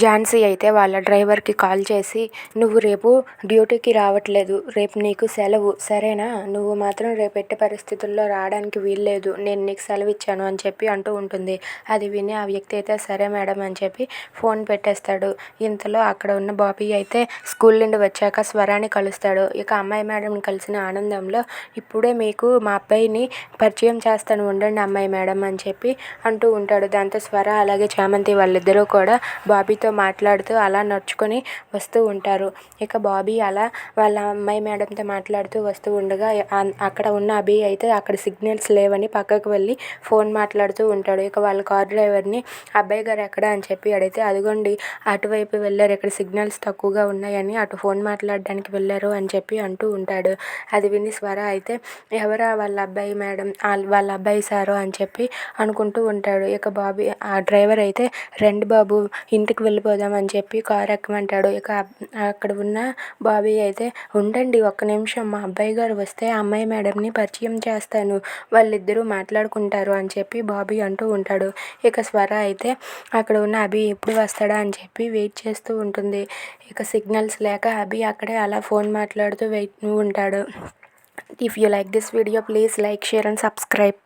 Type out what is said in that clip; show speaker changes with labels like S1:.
S1: ఝాన్సీ అయితే వాళ్ళ డ్రైవర్కి కాల్ చేసి, నువ్వు రేపు డ్యూటీకి రావట్లేదు, రేపు నీకు సెలవు సరేనా, నువ్వు మాత్రం రేపు ఎట్టి పరిస్థితుల్లో రావడానికి వీల్లేదు, నేను నీకు సెలవు ఇచ్చాను అని చెప్పి అంటూ ఉంటుంది. అది విని ఆ వ్యక్తి అయితే సరే మేడం అని చెప్పి ఫోన్ పెట్టేస్తాడు. ఇంతలో అక్కడ ఉన్న బాబీ అయితే స్కూల్ నుండి వచ్చాక స్వరాన్ని కలుస్తాడు. ఇక అమ్మాయి మేడంని కలిసిన ఆనందంలో, ఇప్పుడే మీకు మా అబ్బాయిని పరిచయం చేస్తాను ఉండండి అమ్మాయి మేడం అని చెప్పి అంటూ ఉంటాడు. దాంతో స్వర అలాగే చామంతి వాళ్ళిద్దరూ కూడా బాబీతో మాట్లాడుతూ అలా నడుచుకొని వస్తూ ఉంటారు. ఇక బాబీ అలా వాళ్ళ అమ్మాయి మేడంతో మాట్లాడుతూ వస్తూ ఉండగా అక్కడ ఉన్న అభి అయితే అక్కడ సిగ్నల్స్ లేవని పక్కకు వెళ్ళి ఫోన్ మాట్లాడుతూ ఉంటాడు. ఇక వాళ్ళ కార్ డ్రైవర్ని, అబ్బాయి గారు ఎక్కడ అని చెప్పి అడిగితే, అదిగోండి అటువైపు వెళ్ళారు, ఇక్కడ సిగ్నల్స్ తక్కువగా ఉన్నాయని అటు ఫోన్ మాట్లాడడానికి వెళ్ళారు అని చెప్పి అంటూ ఉంటాడు. అది విని స్వర అయితే, ఎవరా వాళ్ళ అబ్బాయి మేడం, వాళ్ళ అబ్బాయి సారు అని చెప్పి అనుకుంటూ ఉంటాడు. ఇక బాబీ ఆ డ్రైవర్ అయితే, రండి బాబు ఇంటికి వెళ్ళిపోదాం అని చెప్పి కారు ఎక్కమంటాడు. ఇక అక్కడ ఉన్న బాబీ అయితే, ఉండండి ఒక్క నిమిషం, మా అబ్బాయి గారు వస్తే ఆ అమ్మాయి మేడంని పరిచయం చేస్తాను, వాళ్ళిద్దరూ మాట్లాడుకుంటారు అని చెప్పి బాబీ అంటూ ఉంటాడు. ఇక స్వర అయితే అక్కడ ఉన్న అభి ఎప్పుడు వస్తాడా అని చెప్పి వెయిట్ చేస్తూ ఉంటుంది. ఇక సిగ్నల్స్ లేక అభి అక్కడే అలా ఫోన్ మాట్లాడుతూ ఉంటాడు. If you like this video please like, share and subscribe.